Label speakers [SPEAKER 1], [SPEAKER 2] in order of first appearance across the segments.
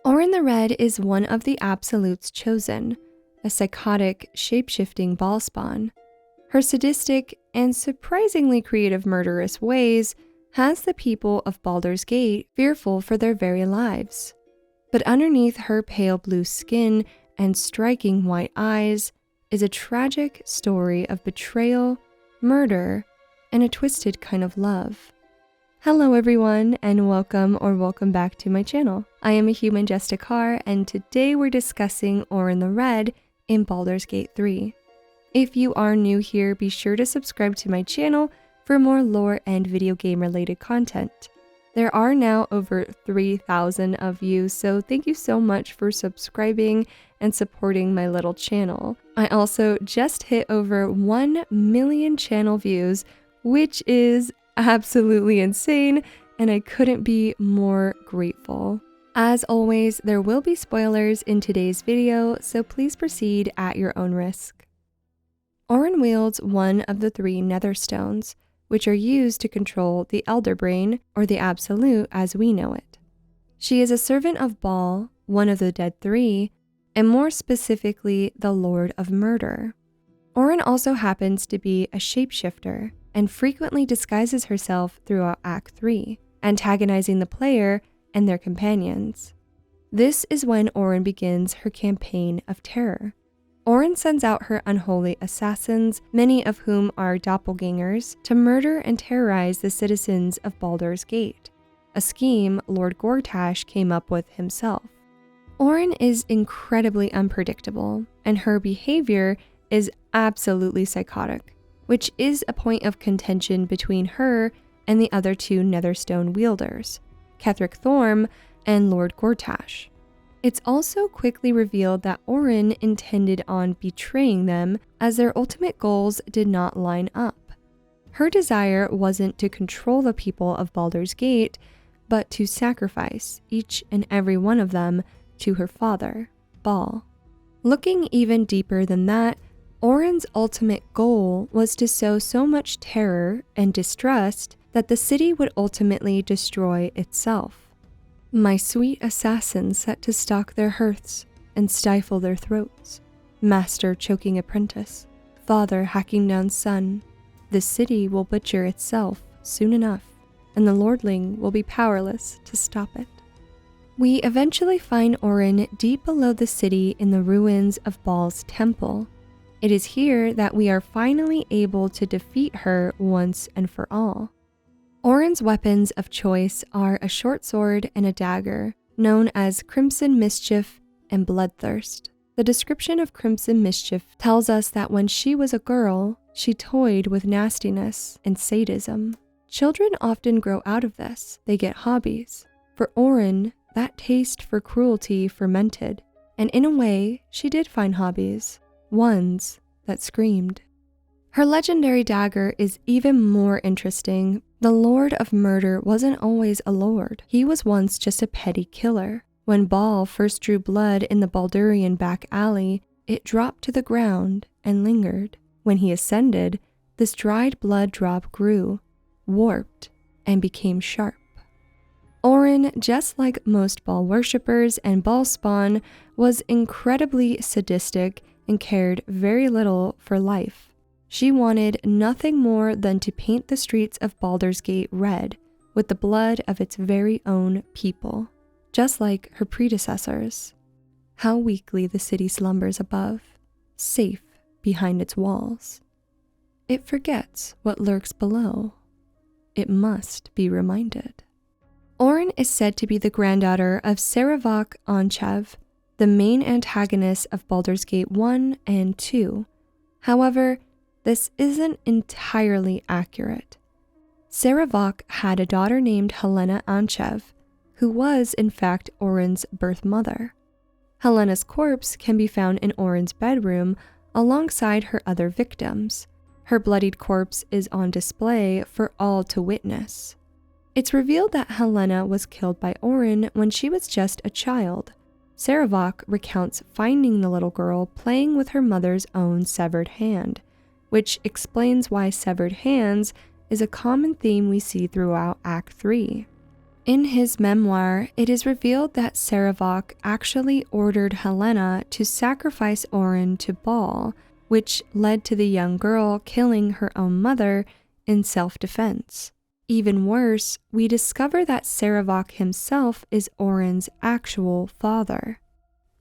[SPEAKER 1] Orin the Red is one of the Absolute's chosen, a psychotic, shape-shifting ball spawn. Her sadistic and surprisingly creative murderous ways has the people of Baldur's Gate fearful for their very lives. But underneath her pale blue skin and striking white eyes is a tragic story of betrayal, murder, and a twisted kind of love. Hello everyone, and welcome back to my channel. I am a human Justicar, and today we're discussing Orin the Red in Baldur's Gate 3. If you are new here, be sure to subscribe to my channel for more lore and video game related content. There are now over 3,000 of you, so thank you so much for subscribing and supporting my little channel. I also just hit over 1 million channel views, which is absolutely insane, and I couldn't be more grateful. As always, there will be spoilers in today's video, so please proceed at your own risk. Orin wields one of the 3 Netherstones, which are used to control the Elder Brain, or the Absolute as we know it. She is a servant of Baal, one of the Dead 3, and more specifically, the Lord of Murder. Orin also happens to be a shapeshifter, and frequently disguises herself throughout Act 3, antagonizing the player and their companions. This is when Orin begins her campaign of terror. Orin sends out her unholy assassins, many of whom are doppelgangers, to murder and terrorize the citizens of Baldur's Gate, a scheme Lord Gortash came up with himself. Orin is incredibly unpredictable, and her behavior is absolutely psychotic, which is a point of contention between her and the other 2 Netherstone wielders, Ketheric Thorm and Lord Gortash. It's also quickly revealed that Orin intended on betraying them, as their ultimate goals did not line up. Her desire wasn't to control the people of Baldur's Gate, but to sacrifice each and every one of them to her father, Baal. Looking even deeper than that, Orin's ultimate goal was to sow so much terror and distrust that the city would ultimately destroy itself. My sweet assassins set to stalk their hearths and stifle their throats. Master choking apprentice, father hacking down son. The city will butcher itself soon enough, and the lordling will be powerless to stop it. We eventually find Orin deep below the city in the ruins of Baal's temple. It is here that we are finally able to defeat her once and for all. Orin's weapons of choice are a short sword and a dagger, known as Crimson Mischief and Bloodthirst. The description of Crimson Mischief tells us that when she was a girl, she toyed with nastiness and sadism. Children often grow out of this. They get hobbies. For Orin, that taste for cruelty fermented, and in a way, she did find hobbies, ones that screamed. Her legendary dagger is even more interesting. The Lord of Murder wasn't always a lord. He was once just a petty killer. When Baal first drew blood in the Baldurian back alley, it dropped to the ground and lingered. When he ascended, this dried blood drop grew, warped, and became sharp. Orin, just like most Baal worshippers and Baal spawn, was incredibly sadistic and cared very little for life. She wanted nothing more than to paint the streets of Baldur's Gate red with the blood of its very own people, just like her predecessors. How weakly the city slumbers above, safe behind its walls. It forgets what lurks below. It must be reminded. Orin is said to be the granddaughter of Seravok Anchev, the main antagonist of Baldur's Gate 1 and 2. However, this isn't entirely accurate. Seravok had a daughter named Helena Anchev, who was in fact Orin's birth mother. Helena's corpse can be found in Orin's bedroom alongside her other victims. Her bloodied corpse is on display for all to witness. It's revealed that Helena was killed by Orin when she was just a child. Seravok recounts finding the little girl playing with her mother's own severed hand, which explains why severed hands is a common theme we see throughout Act 3. In his memoir, it is revealed that Sarevok actually ordered Helena to sacrifice Orin to Bal, which led to the young girl killing her own mother in self-defense. Even worse, we discover that Sarevok himself is Orin's actual father.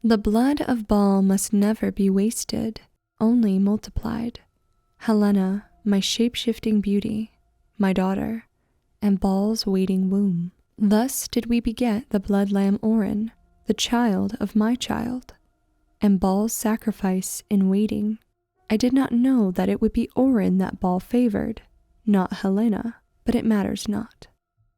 [SPEAKER 1] The blood of Bal must never be wasted, only multiplied. Helena, my shape-shifting beauty, my daughter, and Bal's waiting womb. Thus did we beget the blood lamb Orin, the child of my child, and Bal's sacrifice in waiting. I did not know that it would be Orin that Bal favored, not Helena, but it matters not.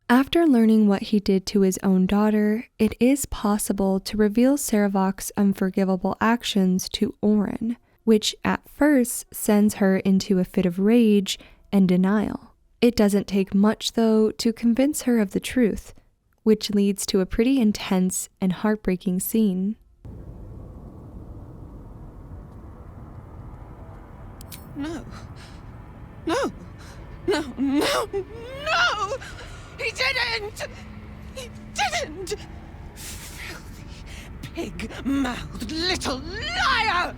[SPEAKER 1] After learning what he did to his own daughter, it is possible to reveal Sarevok's unforgivable actions to Orin, which at first sends her into a fit of rage and denial. It doesn't take much, though, to convince her of the truth, which leads to a pretty intense and heartbreaking scene.
[SPEAKER 2] No. No! No! No! No! He didn't! He didn't! Filthy, pig-mouthed little liar!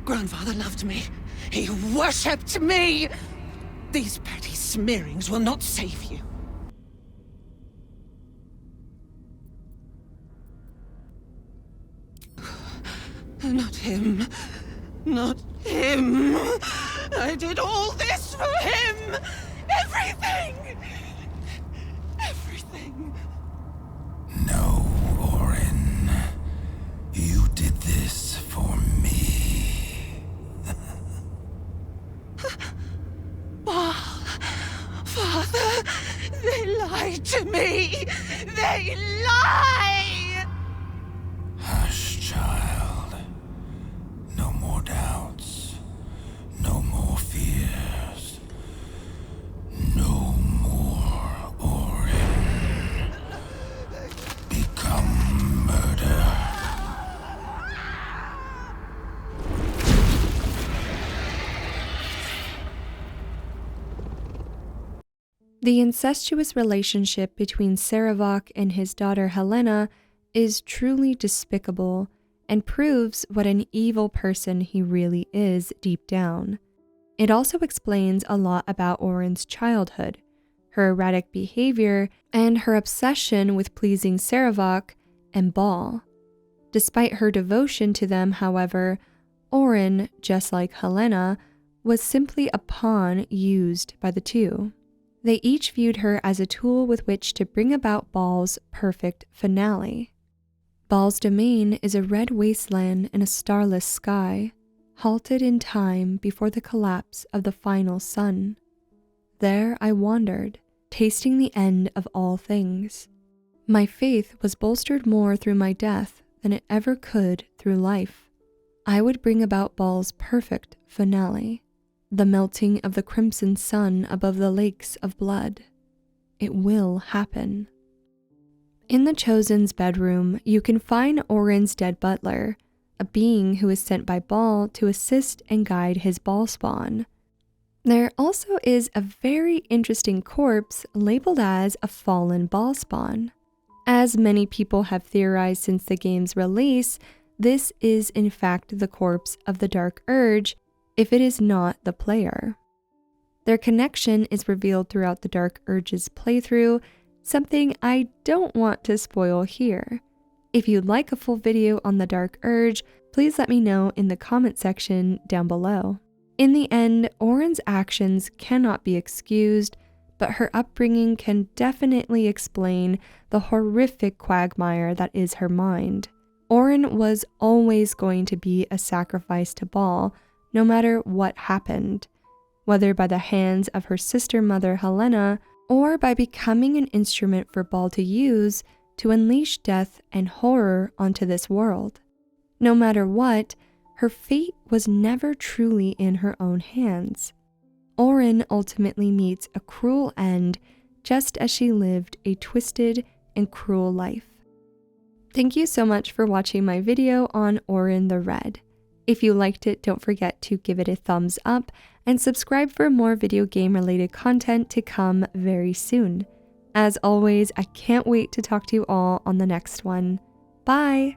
[SPEAKER 2] Grandfather loved me. He worshipped me! These petty smearings will not save you. Not him. Not him. I did all this for him. Everything. Everything.
[SPEAKER 3] No, Orin. You did this for me.
[SPEAKER 2] Father, they lied to me. They lie.
[SPEAKER 3] Hush, child. No more doubts. No more fears. No more Orin. Become murder.
[SPEAKER 1] The incestuous relationship between Sarevok and his daughter Helena is truly despicable and proves what an evil person he really is deep down. It also explains a lot about Orin's childhood, her erratic behavior, and her obsession with pleasing Sarevok and Bal. Despite her devotion to them, however, Orin, just like Helena, was simply a pawn used by the two. They each viewed her as a tool with which to bring about Bal's perfect finale. Bal's domain is a red wasteland in a starless sky, halted in time before the collapse of the final sun. There I wandered, tasting the end of all things. My faith was bolstered more through my death than it ever could through life. I would bring about Bal's perfect finale. The melting of the crimson sun above the lakes of blood. It will happen. In the Chosen's bedroom, you can find Orin's dead butler, a being who is sent by Bal to assist and guide his Bal spawn. There also is a very interesting corpse labeled as a fallen Bal spawn. As many people have theorized since the game's release, this is in fact the corpse of the Dark Urge, if it is not the player. Their connection is revealed throughout the Dark Urge's playthrough, something I don't want to spoil here. If you'd like a full video on the Dark Urge, please let me know in the comment section down below. In the end, Orin's actions cannot be excused, but her upbringing can definitely explain the horrific quagmire that is her mind. Orin was always going to be a sacrifice to Bal, no matter what happened, whether by the hands of her sister mother Helena or by becoming an instrument for Bal to use to unleash death and horror onto this world. No matter what, her fate was never truly in her own hands. Orin ultimately meets a cruel end just as she lived a twisted and cruel life. Thank you so much for watching my video on Orin the Red. If you liked it, don't forget to give it a thumbs up and subscribe for more video game related content to come very soon. As always, I can't wait to talk to you all on the next one. Bye!